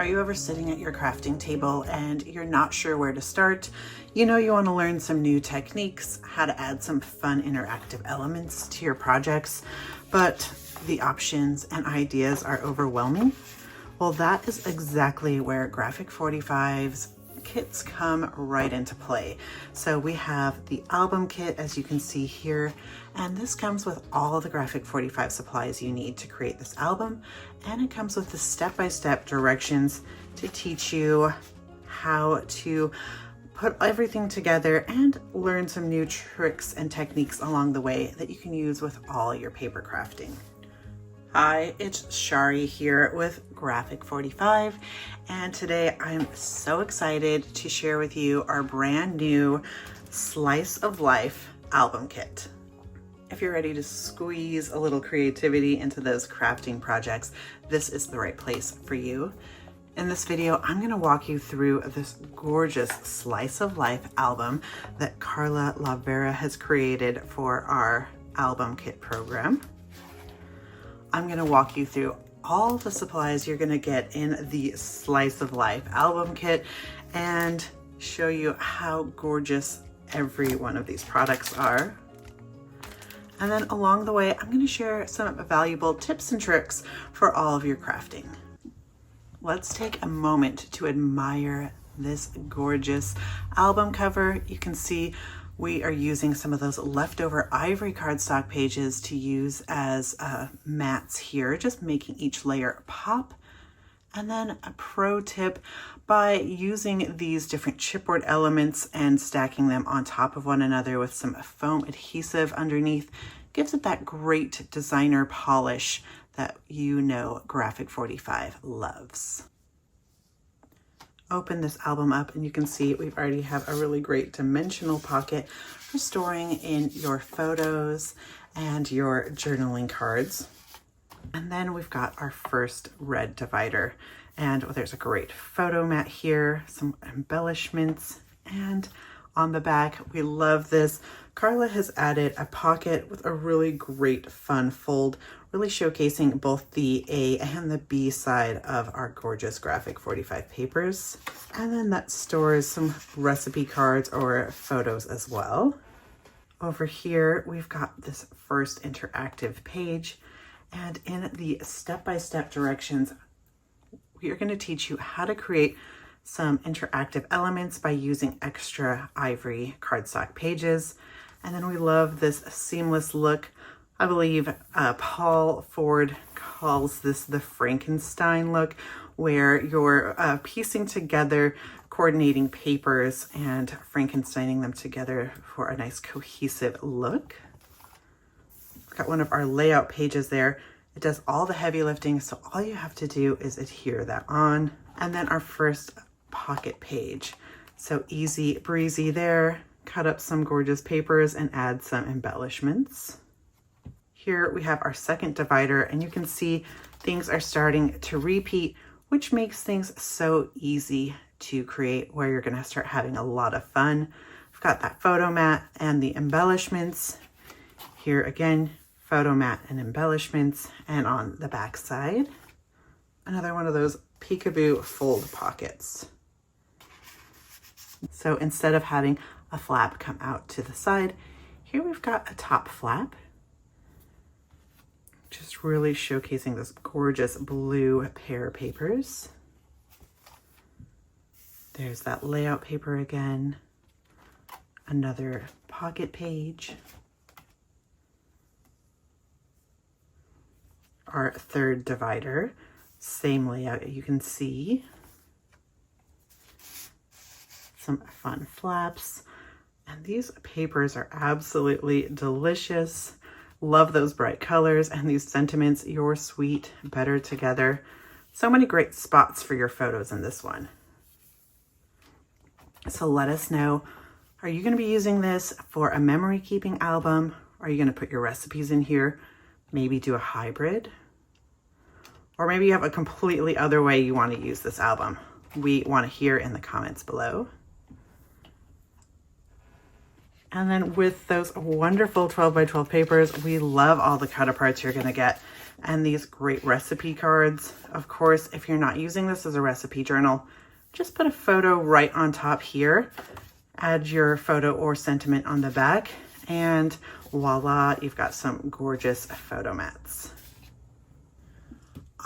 Are you ever sitting at your crafting table and you're not sure where to start? You know you want to learn some new techniques, how to add some fun interactive elements to your projects, but the options and ideas are overwhelming? Well, that is exactly where Graphic 45's kits come right into play. So we have the album kit, as you can see here, and this comes with all the Graphic 45 supplies you need to create this album, and it comes with the step-by-step directions to teach you how to put everything together and learn some new tricks and techniques along the way that you can use with all your paper crafting. Hi, it's Charee here with Graphic 45, and today I'm so excited to share with you our brand new Slice of Life album kit. If you're ready to squeeze a little creativity into those crafting projects, this is the right place for you. In this video, I'm going to walk you through this gorgeous Slice of Life album that Carla La Vera has created for our album kit program. I'm going to walk you through all the supplies you're going to get in the Slice of Life album kit and show you how gorgeous every one of these products are. And then along the way, I'm going to share some valuable tips and tricks for all of your crafting. Let's take a moment to admire this gorgeous album cover. You can see we are using some of those leftover ivory cardstock pages to use as mats here, just making each layer pop. And then a pro tip, by using these different chipboard elements and stacking them on top of one another with some foam adhesive underneath, gives it that great designer polish that you know Graphic 45 loves. Open this album up and you can see we already have a really great dimensional pocket for storing in your photos and your journaling cards. And then we've got our first red divider, and there's a great photo mat here, some embellishments, and on the back, we love this. Carla has added a pocket with a really great fun fold, really showcasing both the A and the B side of our gorgeous Graphic 45 papers. And then that stores some recipe cards or photos as well. Over here, we've got this first interactive page, and in the step-by-step directions, we are going to teach you how to create some interactive elements by using extra ivory cardstock pages. And then we love this seamless look. I believe Paul Ford calls this the Frankenstein look, where you're piecing together coordinating papers and Frankensteining them together for a nice cohesive look. We've got one of our layout pages there. It does all the heavy lifting, so all you have to do is adhere that on. And then our first pocket page. So easy breezy there. Cut up some gorgeous papers and add some embellishments. Here we have our second divider, and you can see things are starting to repeat, which makes things so easy to create, where you're going to start having a lot of fun. We've got that photo mat and the embellishments. Here again, photo mat and embellishments, and on the back side, another one of those peekaboo fold pockets. So instead of having a flap come out to the side, here we've got a top flap, just really showcasing this gorgeous blue pear papers. There's that layout paper again, another pocket page. Our third divider, same layout, you can see. Some fun flaps. And these papers are absolutely delicious. Love those bright colors and these sentiments, you're sweet, better together. So many great spots for your photos in this one. So let us know, are you going to be using this for a memory keeping album? Are you going to put your recipes in here? Maybe do a hybrid? Or maybe you have a completely other way you want to use this album. We want to hear in the comments below. And then with those wonderful 12 by 12 papers, we love all the cut aparts you're going to get. and these great recipe cards. Of course, if you're not using this as a recipe journal, just put a photo right on top here, add your photo or sentiment on the back, and voila, you've got some gorgeous photo mats.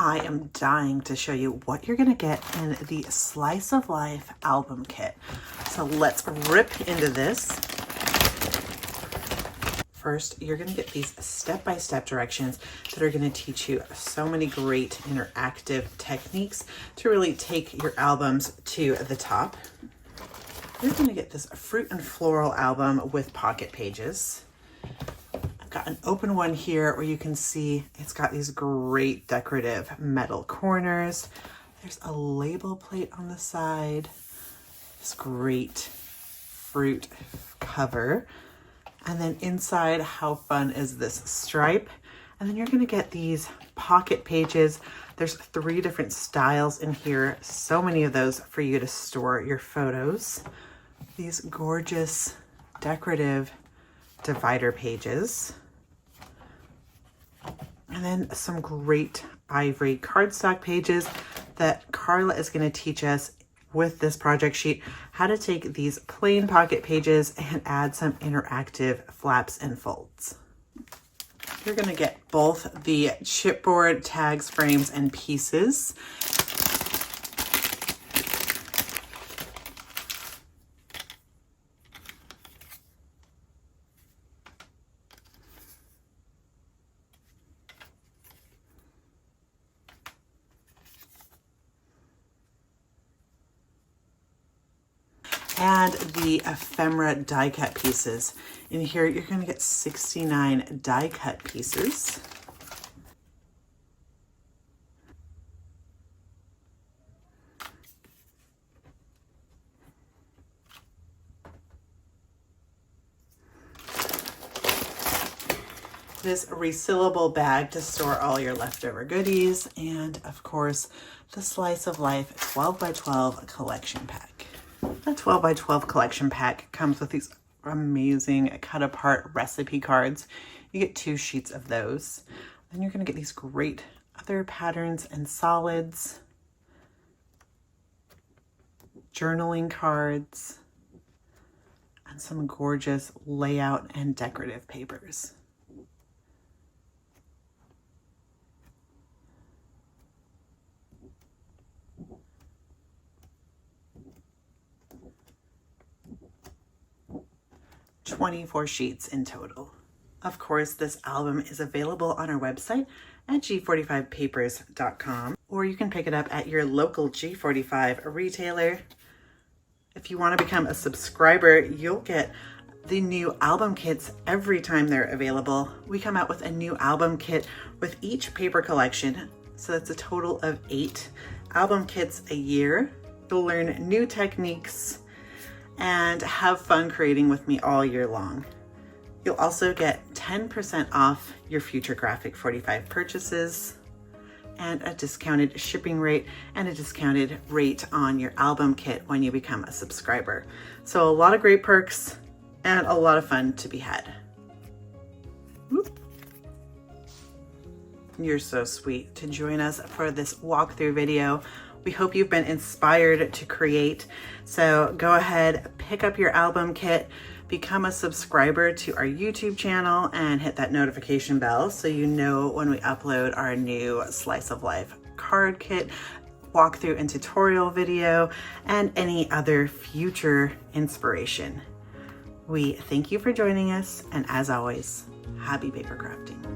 I am dying to show you what you're gonna get in the Slice of Life album kit. So let's rip into this. First, you're gonna get these step-by-step directions that are gonna teach you so many great interactive techniques to really take your albums to the top. You're gonna get this fruit and floral album with pocket pages. I've got an open one here where you can see it's got these great decorative metal corners. There's a label plate on the side, this great fruit cover. And then inside, how fun is this stripe? And then you're gonna get these pocket pages. There's 3 different styles in here. So many of those for you to store your photos. These gorgeous decorative divider pages. And then some great ivory cardstock pages that Carla is gonna teach us with this project sheet how to take these plain pocket pages and add some interactive flaps and folds. You're gonna get both the chipboard tags, frames, and pieces. And the ephemera die cut pieces. In here, you're gonna get 69 die cut pieces. This resealable bag to store all your leftover goodies, and of course, the Slice of Life 12 by 12 collection pack. The 12 by 12 collection pack comes with these amazing cut apart recipe cards. You get 2 sheets of those. Then you're gonna get these great other patterns and solids, journaling cards, and some gorgeous layout and decorative papers. "24 sheets in total." Of course, this album is available on our website at g45papers.com, or you can pick it up at your local G45 retailer. If you want to become a subscriber, you'll get the new album kits every time they're available. We come out with a new album kit with each paper collection, so that's a total of 8 album kits a year. You'll learn new techniques and have fun creating with me all year long. You'll also get 10% off your future Graphic 45 purchases, and a discounted shipping rate and a discounted rate on your album kit when you become a subscriber. So a lot of great perks and a lot of fun to be had. Whoop. You're so sweet to join us for this walkthrough video. We hope you've been inspired to create. So go ahead, pick up your album kit, become a subscriber to our YouTube channel, and hit that notification bell so you know when we upload our new Slice of Life card kit, walkthrough and tutorial video, and any other future inspiration. We thank you for joining us, and as always, happy paper crafting.